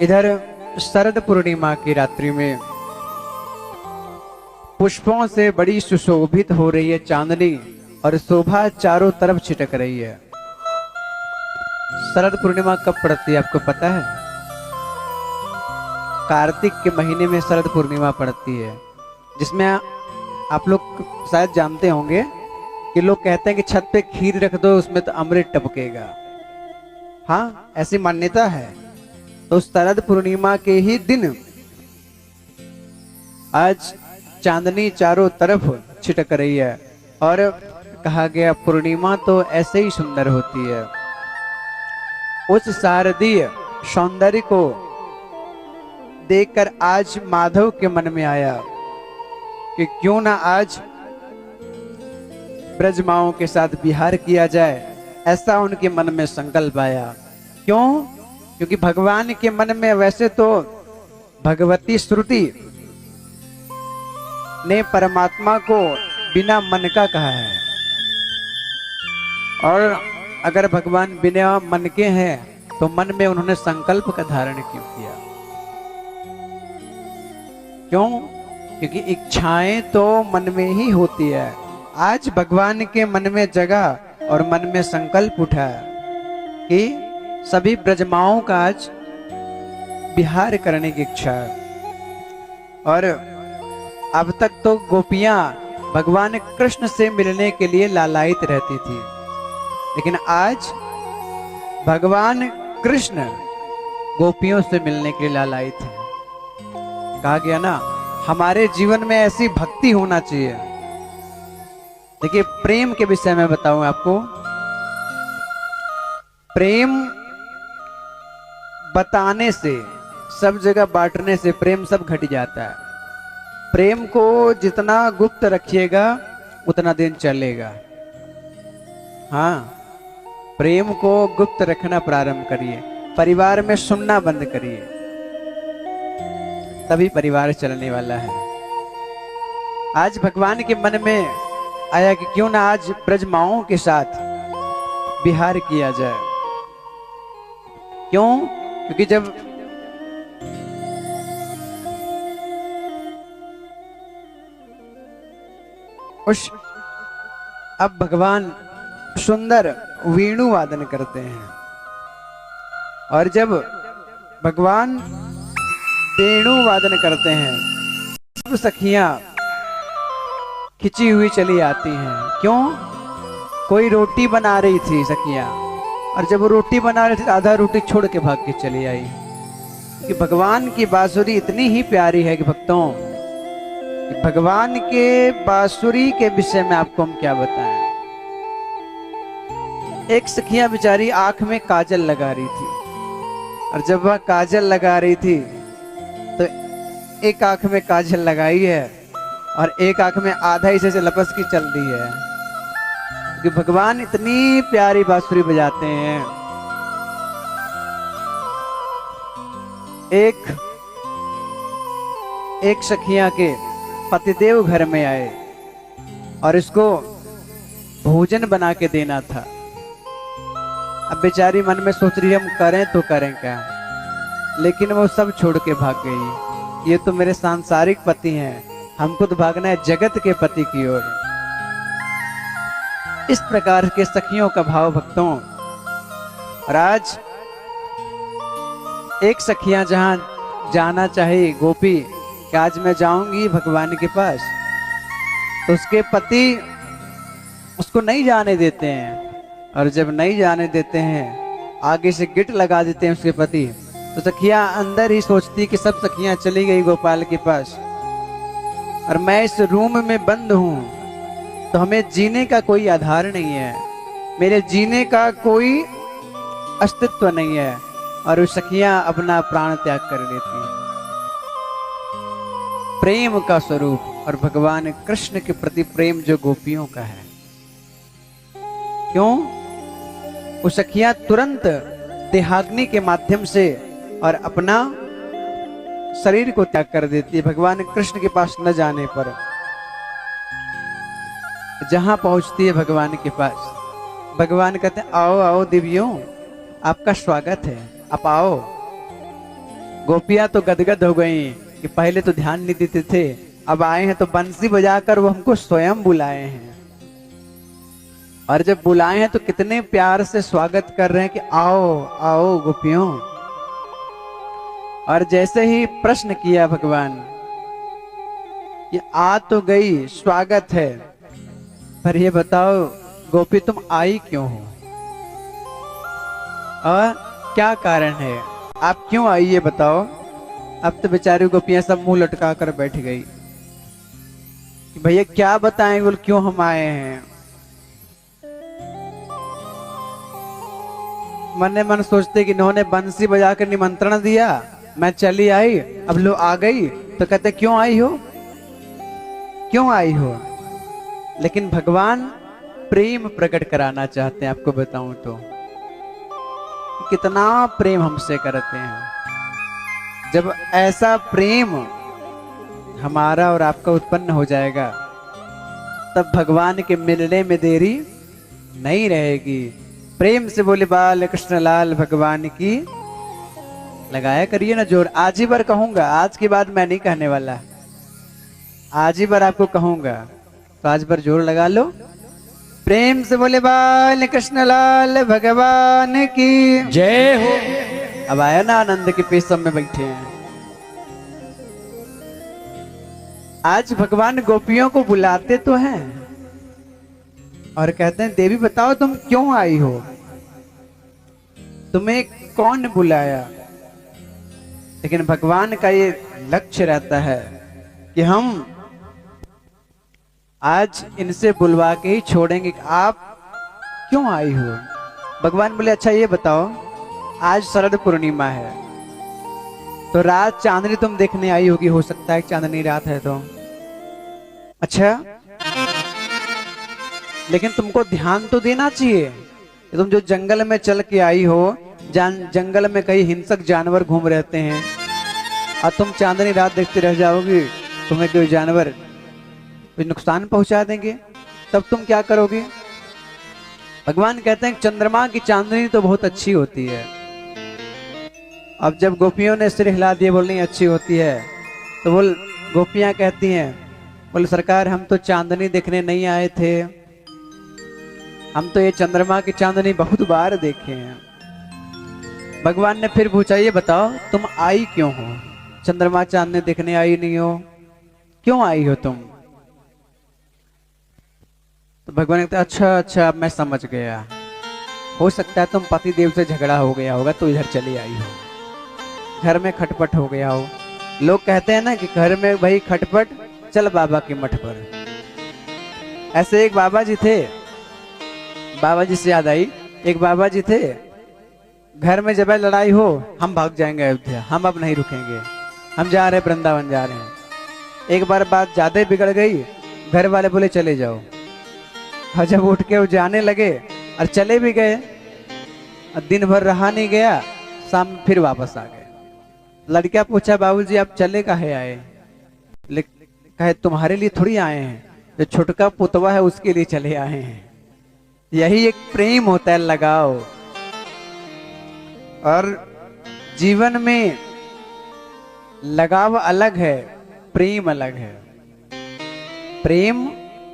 इधर शरद पूर्णिमा की रात्रि में पुष्पों से बड़ी सुशोभित हो रही है चांदनी और शोभा चारों तरफ छिटक रही है। शरद पूर्णिमा कब पड़ती है आपको पता है? कार्तिक के महीने में शरद पूर्णिमा पड़ती है, जिसमें आप लोग शायद जानते होंगे कि लोग कहते हैं कि छत पे खीर रख दो उसमें तो अमृत टपकेगा। हाँ, ऐसी मान्यता है। तो शरद पूर्णिमा के ही दिन आज चांदनी चारों तरफ छिटक रही है और कहा गया पूर्णिमा तो ऐसे ही सुंदर होती है। उस शारदीय सौंदर्य को देखकर आज माधव के मन में आया कि क्यों ना आज ब्रजमाओं के साथ विहार किया जाए। ऐसा उनके मन में संकल्प आया। क्यों? क्योंकि भगवान के मन में वैसे तो भगवती श्रुति ने परमात्मा को बिना मन का कहा है, और अगर भगवान बिना मन के हैं तो मन में उन्होंने संकल्प का धारण क्यों किया? क्यों? क्योंकि इच्छाएं तो मन में ही होती है। आज भगवान के मन में जगा और मन में संकल्प उठा कि सभी ब्रजमाओं का आज विहार करने की इच्छा है। और अब तक तो गोपियां भगवान कृष्ण से मिलने के लिए लालायित रहती थी, लेकिन आज भगवान कृष्ण गोपियों से मिलने के लिए लालायित है। कहा गया ना, हमारे जीवन में ऐसी भक्ति होना चाहिए। देखिए, प्रेम के विषय में बताऊं आपको। प्रेम बताने से, सब जगह बांटने से प्रेम सब घट जाता है। प्रेम को जितना गुप्त रखिएगा उतना दिन चलेगा। हाँ, प्रेम को गुप्त रखना प्रारंभ करिए। परिवार में सुनना बंद करिए, तभी परिवार चलने वाला है। आज भगवान के मन में आया कि क्यों ना आज ब्रजमाओं के साथ विहार किया जाए। क्यों? क्योंकि जब अब भगवान सुंदर वेणु वादन करते हैं, और जब भगवान वेणु वादन करते हैं सब सखियां खिंची हुई चली आती हैं। क्यों? कोई रोटी बना रही थी सखियां, और जब वो रोटी बना रही थी आधा रोटी छोड़ के भाग के चली आई। कि भगवान की बांसुरी इतनी ही प्यारी है कि भक्तों, कि भगवान के बांसुरी के विषय में आपको हम क्या बताएं। एक सखिया बेचारी आंख में काजल लगा रही थी, और जब वह काजल लगा रही थी तो एक आंख में काजल लगाई है और एक आंख में आधा हिस्से से लपस की चल रही है। कि भगवान इतनी प्यारी बांसुरी बजाते हैं। एक सखिया के पतिदेव घर में आए और इसको भोजन बना के देना था। अब बेचारी मन में सोच रही है हम करें तो करें क्या, लेकिन वो सब छोड़ के भाग गई। ये तो मेरे सांसारिक पति हैं, हमको तो भागना है जगत के पति की ओर। इस प्रकार के सखियों का भाव भक्तों। और आज एक सखियां जहां जाना चाहे गोपी कि आज मैं जाऊंगी भगवान के पास, तो उसके पति उसको नहीं जाने देते हैं। और जब नहीं जाने देते हैं, आगे से गिट लगा देते हैं उसके पति, तो सखियां अंदर ही सोचती कि सब सखियां चली गई गोपाल के पास और मैं इस रूम में बंद हूं, तो हमें जीने का कोई आधार नहीं है, मेरे जीने का कोई अस्तित्व नहीं है। और वो सखियां अपना प्राण त्याग कर लेती हैं। प्रेम का स्वरूप और भगवान कृष्ण के प्रति प्रेम जो गोपियों का है। क्यों? वो सखियां तुरंत देहाग्नि के माध्यम से और अपना शरीर को त्याग कर देती है भगवान कृष्ण के पास न जाने पर। जहां पहुंचती है भगवान के पास, भगवान कहते हैं आओ आओ दिव्यों, आपका स्वागत है, आप आओ। गोपियां तो गदगद हो गई कि पहले तो ध्यान नहीं देते थे, अब आए हैं तो बंसी बजाकर वो हमको स्वयं बुलाए हैं। और जब बुलाए हैं तो कितने प्यार से स्वागत कर रहे हैं कि आओ आओ गोपियों। और जैसे ही प्रश्न किया भगवान कि आ तो गई, स्वागत है, पर ये बताओ गोपी तुम आई क्यों हो और क्या कारण है, आप क्यों आई ये बताओ। अब तो बेचारी गोपियां सब मुंह लटका कर बैठ गई कि भैया क्या बताएं, बोल क्यों हम आए हैं। मन मन सोचते कि इन्होंने बंसी बजा कर निमंत्रण दिया, मैं चली आई, अब लो आ गई तो कहते क्यों आई हो, क्यों आई हो। लेकिन भगवान प्रेम प्रकट कराना चाहते हैं। आपको बताऊं तो कितना प्रेम हमसे करते हैं। जब ऐसा प्रेम हमारा और आपका उत्पन्न हो जाएगा तब भगवान के मिलने में देरी नहीं रहेगी। प्रेम से बोले बाल कृष्ण लाल भगवान की, लगाया करिए ना जोर। आज ही बार कहूंगा, आज के बाद मैं नहीं कहने वाला, आज ही बार आपको कहूंगा, तो आज बार जोर लगा लो। प्रेम से बोले बाल कृष्ण लाल भगवान की जय हो। अब आया ना आनंद के पेशम में बैठे हैं। आज भगवान गोपियों को बुलाते तो हैं और कहते हैं देवी बताओ तुम क्यों आई हो, तुम्हें कौन बुलाया। लेकिन भगवान का ये लक्ष्य रहता है कि हम आज इनसे बुलवा के ही छोड़ेंगे कि आप क्यों आई हो। भगवान बोले अच्छा ये बताओ, आज शरद पूर्णिमा है तो रात चांदनी तुम देखने आई होगी, हो सकता है चांदनी रात है तो। अच्छा, लेकिन तुमको ध्यान तो देना चाहिए कि तुम जो जंगल में चल के आई हो, जंगल में कई हिंसक जानवर घूम रहते हैं और तुम चांदनी रात देखते रह जाओगी, तुम्हें कोई जानवर कोई नुकसान पहुंचा देंगे, तब तुम क्या करोगे। भगवान कहते हैं चंद्रमा की चांदनी तो बहुत अच्छी होती है। अब जब गोपियों ने सिर हिला दिए, बोल नहीं अच्छी होती है, तो बोल गोपियां कहती हैं बोले सरकार हम तो चांदनी देखने नहीं आए थे, हम तो ये चंद्रमा की चांदनी बहुत बार देखे हैं। भगवान ने फिर पूछा ये बताओ तुम आई क्यों हो, चंद्रमा चांदनी देखने आई नहीं हो, क्यों आई हो तुम। तो भगवान कहते अच्छा अच्छा अब मैं समझ गया, हो सकता है तुम पति देव से झगड़ा हो गया होगा तो इधर चली आई हो, घर में खटपट हो गया हो। लोग कहते हैं ना कि घर में भाई खटपट, चल बाबा के मठ पर। ऐसे एक बाबा जी थे, बाबा जी से याद आई, एक बाबा जी थे, घर में जब लड़ाई हो हम भाग जाएंगे अयोध्या, हम अब नहीं रुकेंगे, हम जा रहे वृंदावन जा रहे हैं। एक बार बात ज्यादा बिगड़ गई, घर वाले बोले चले जाओ, और जब उठ के वो जाने लगे और चले भी गए, दिन भर रहा नहीं गया, शाम फिर वापस आ गए। लड़का पूछा बाबूजी आप चले काहे आए, कहे तुम्हारे लिए थोड़ी आए हैं, जो छोटका पुतवा है उसके लिए चले आए हैं। यही एक प्रेम होता है, लगाव। और जीवन में लगाव अलग है, प्रेम अलग है। प्रेम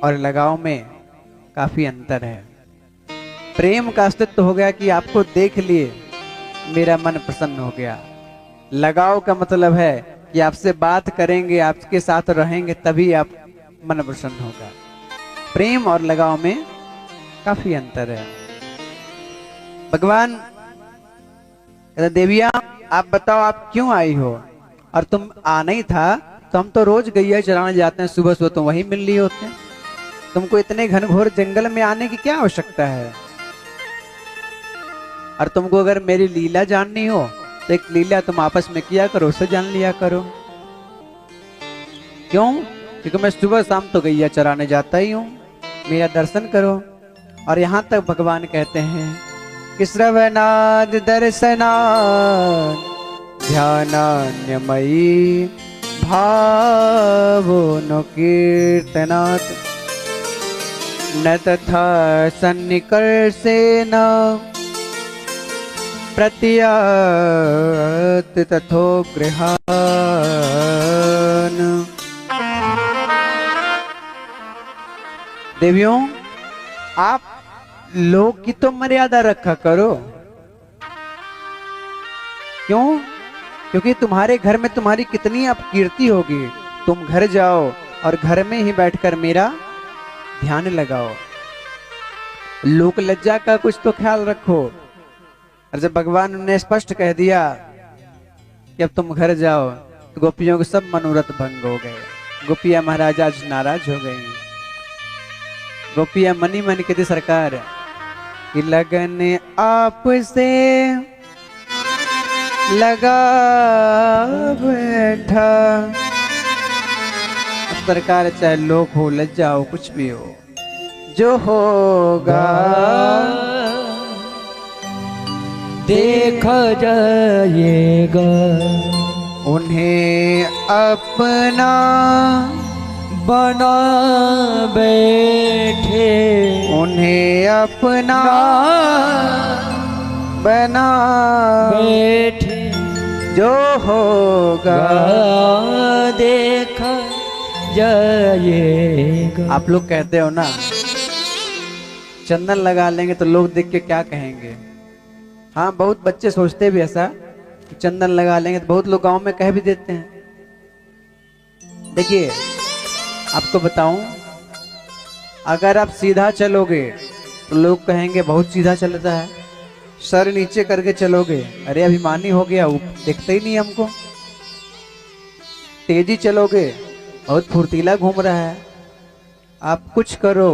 और लगाव में काफी अंतर है। प्रेम का अस्तित्व हो गया कि आपको देख लिए मेरा मन प्रसन्न हो गया। लगाव का मतलब है कि आपसे बात करेंगे, आपके साथ रहेंगे, तभी आप मन प्रसन्न होगा। प्रेम और लगाव में काफी अंतर है। भगवान कहते देविया आप बताओ आप क्यों आई हो, और तुम आना ही था तो हम तो रोज गैया चराने जाते हैं, सुबह सुबह तुम वही मिल लिए होते हैं, तुमको इतने घनघोर जंगल में आने की क्या आवश्यकता है। और तुमको अगर मेरी लीला जाननी हो तो एक लीला तुम आपस में किया करो, उसे जान लिया करो। क्यों, क्योंकि मैं सुबह शाम तो गैया चराने जाता ही हूं, मेरा दर्शन करो। और यहां तक भगवान कहते हैं कि श्रवणाद दर्शनाद ध्यानान्यमयी भावो नो कीर्तनात् न तथा सन्निकर्षेण प्रत्यात गच्छति तथो गृहान। देवियों, आप लोग की तो मर्यादा रखा करो। क्यों? क्योंकि तुम्हारे घर में तुम्हारी कितनी अपकीर्ति होगी। तुम घर जाओ और घर में ही बैठकर मेरा ध्यान लगाओ। लोक लज्जा का कुछ तो ख्याल रखो। और जब भगवान ने स्पष्ट कह दिया कि अब तुम घर जाओ, तो गोपियों के सब मनोरथ भंग हो गए। गोपियां महाराज आज नाराज हो गई। गोपियां मनी मन कहती, सरकार कि लगन आपसे लगा बैठा। सरकार चाहे लोक हो, लज्जा हो, कुछ भी हो, जो होगा देखा जाएगा। उन्हें अपना बना बैठे, उन्हें अपना बना बैठे, जो होगा देखा जाएगा। आप लोग कहते हो ना, चंदन लगा लेंगे तो लोग देख के क्या कहेंगे। हाँ, बहुत बच्चे सोचते भी ऐसा, चंदन लगा लेंगे तो बहुत लोग गांव में कह भी देते हैं। देखिए, आपको बताऊं, अगर आप सीधा चलोगे तो लोग कहेंगे बहुत सीधा चलता है। सर नीचे करके चलोगे, अरे अभिमानी हो गया, वो देखते ही नहीं हमको। तेजी चलोगे, बहुत फुर्तीला घूम रहा है। आप कुछ करो,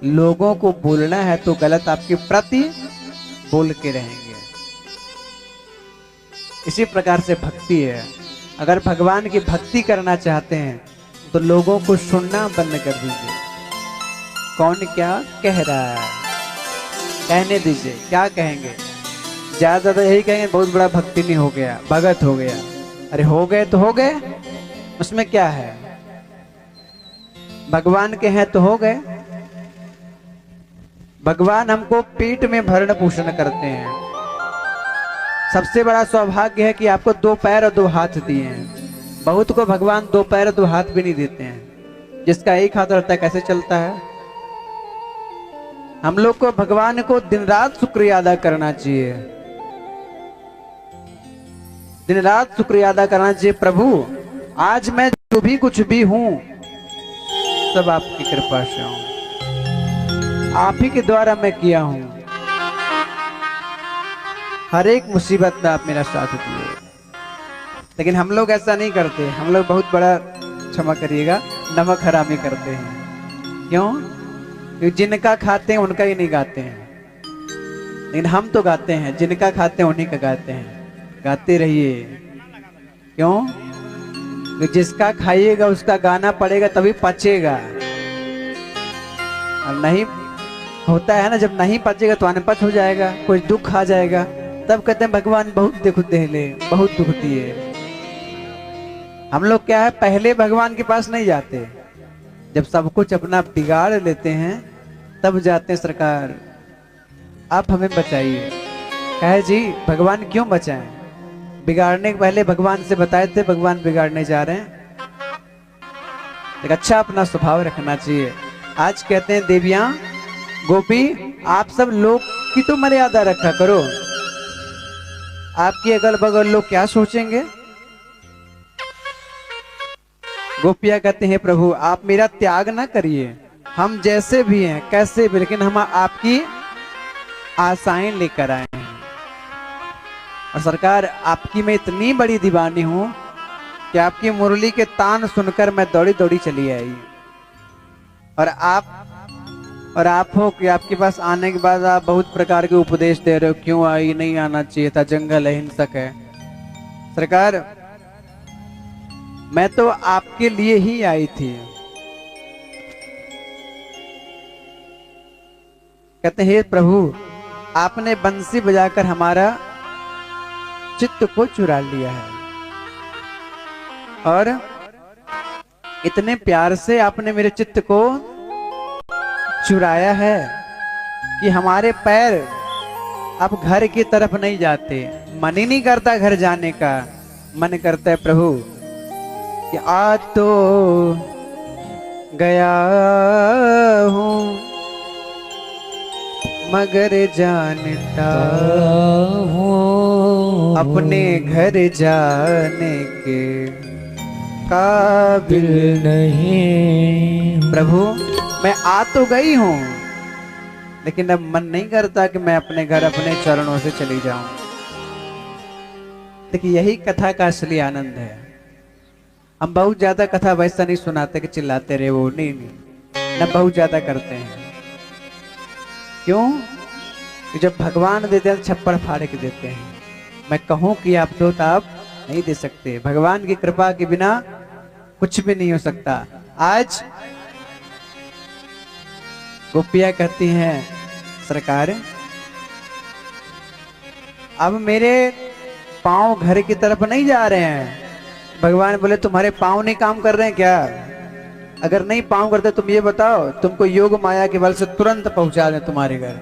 लोगों को बोलना है तो गलत आपके प्रति बोल के रहेंगे। इसी प्रकार से भक्ति है। अगर भगवान की भक्ति करना चाहते हैं तो लोगों को सुनना बंद कर दीजिए। कौन क्या कह रहा है कहने दीजिए। क्या कहेंगे? ज्यादा यही कहेंगे बहुत बड़ा भक्ति नहीं हो गया, भगत हो गया। अरे हो गए तो हो गए, उसमें क्या है? भगवान के हैं तो हो गए। भगवान हमको पेट में भरण पोषण करते हैं। सबसे बड़ा सौभाग्य है कि आपको 2 पैर और 2 हाथ दिए हैं। बहुत को भगवान 2 पैर और 2 हाथ भी नहीं देते हैं। जिसका एक हाथ रहता है कैसे चलता है? हम लोग को भगवान को दिन रात शुक्रिया अदा करना चाहिए। दिन रात शुक्रिया अदा करना चाहिए। प्रभु, आज मैं जो भी कुछ भी हूं, सब आपकी कृपा से हूं, आप ही के द्वारा मैं किया हूं। हर एक मुसीबत में आप मेरा साथ दिए। लेकिन हम लोग ऐसा नहीं करते। हम लोग बहुत बड़ा, क्षमा करिएगा, नमक हरामी करते हैं। क्यों? क्योंकि जिनका खाते हैं उनका ही नहीं गाते हैं। लेकिन हम तो गाते हैं, जिनका खाते हैं उन्हीं का गाते हैं। गाते रहिए। क्यों? तो जिसका खाइएगा उसका गाना पड़ेगा, तभी पचेगा। और नहीं होता है ना, जब नहीं पचेगा तो अनपच हो जाएगा, कुछ दुख आ जाएगा, तब कहते हैं भगवान बहुत दुख दे ले, बहुत दुख दिए। हम लोग क्या है, पहले भगवान के पास नहीं जाते। जब सब कुछ अपना बिगाड़ लेते हैं तब जाते हैं, सरकार आप हमें बचाइए। कहे जी भगवान क्यों बचाएं? बिगाड़ने के पहले भगवान से बताए थे भगवान बिगाड़ने जा रहे हैं। एक अच्छा अपना स्वभाव रखना चाहिए। आज कहते हैं देवियां, गोपी, आप सब लोग की तो मर्यादा रखा करो। आपके अगल बगल लोग क्या सोचेंगे? गोपियां कहते हैं प्रभु आप मेरा त्याग ना करिए, हम जैसे भी हैं कैसे भी, लेकिन हम आपकी आशाएं लेकर आए हैं। और सरकार आपकी मैं इतनी बड़ी दीवानी हूं कि आपकी मुरली के तान सुनकर मैं दौड़ी दौड़ी चली आई। और आप हो कि आपके पास आने के बाद आप बहुत प्रकार के उपदेश दे रहे हो, क्यों आई, नहीं आना चाहिए था, जंगल है, हिंसक है। सरकार मैं तो आपके लिए ही आई थी। कहते हैं प्रभु आपने बंसी बजाकर हमारा चित्त को चुरा लिया है, और इतने प्यार से आपने मेरे चित्त को चुराया है कि हमारे पैर अब घर की तरफ नहीं जाते। मन ही नहीं करता घर जाने का। मन करता है प्रभु कि आज तो गया हूँ मगर जानता हूँ अपने घर जाने के काबिल दिल नहीं। प्रभु मैं आ तो गई हूँ, लेकिन अब मन नहीं करता कि मैं अपने घर अपने चरणों से चली जाऊं। देखिए यही कथा का असली आनंद है। हम बहुत ज्यादा कथा वैसा नहीं सुनाते कि चिल्लाते रहे वो, नहीं नहीं, न बहुत ज्यादा करते हैं। क्यों? कि जब भगवान देते हैं छप्पड़ फाड़ के देते हैं। मैं कहूं कि आप दो तो आप नहीं दे सकते। भगवान की कृपा के बिना कुछ भी नहीं हो सकता। आज गोपियां कहती हैं सरकार अब मेरे पांव घर की तरफ नहीं जा रहे हैं। भगवान बोले तुम्हारे पांव नहीं काम कर रहे हैं क्या? अगर नहीं पांव करते तुम ये बताओ, तुमको योग माया के बल से तुरंत पहुंचा दें तुम्हारे घर,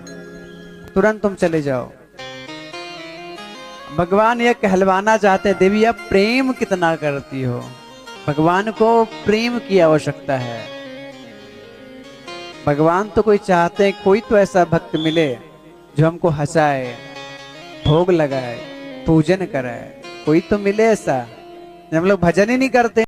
तुरंत तुम चले जाओ। भगवान ये कहलवाना चाहते हैं देवी आप प्रेम कितना करती हो। भगवान को प्रेम की आवश्यकता है। भगवान तो कोई चाहते हैं कोई तो ऐसा भक्त मिले जो हमको हंसाए, भोग लगाए, पूजन कराए। कोई तो मिले ऐसा। हम लोग भजन ही नहीं करते।